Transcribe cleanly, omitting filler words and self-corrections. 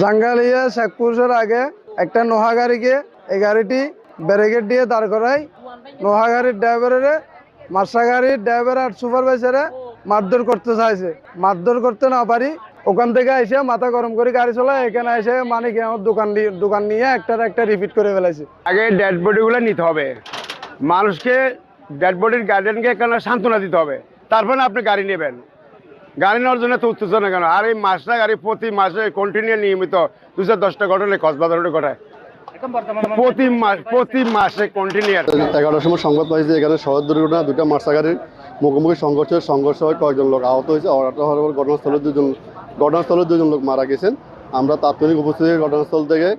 জাঙ্গালিয়া শেখপুরের আগে একটা নোহা গাড়িকে এই গাড়িটি ব্যারিকেড দিয়ে দাঁড় করায়। নোহা গাড়ির ড্রাইভারের মার্সা গাড়ির ড্রাইভার আর সুপারভাইজারে মারধর করতে চাইছে। মারধর করতে না পারি ওখান থেকে এসে মাথা গরম করে গাড়ি চলায়, এখানে এসে মানিক আমার দোকান নিয়ে একটা রিপিট করে ফেলাইছে। আগে ডেড বডিগুলো নিতে হবে, মানুষকে ডেড বডির গার্ডিয়ানকে এখানে সান্ত্বনা দিতে হবে, তারপরে আপনি গাড়ি নেবেন। গাড়ি নেওয়ার জন্য তো উত্তেজনা কেন? আর এই মাসটা গাড়ি প্রতি মাসে কন্টিনিউ নিয়মিত 210টা ঘটনা কক্সবাজারে ঘটায়, প্রতি মাসে কন্টিনিউ। 11টার সময় সংবাদ পাইছে এখানে সড়ক দুর্ঘটনা, দুইটা মার্সা গাড়ির মুখোমুখি সংঘর্ষ হয়, কয়েকজন লোক আহত হয়েছে। আহত হওয়ার পর ঘটনাস্থলে দুজন লোক মারা গেছেন। আমরা তাৎক্ষণিক উপস্থিত ঘটনাস্থল থেকে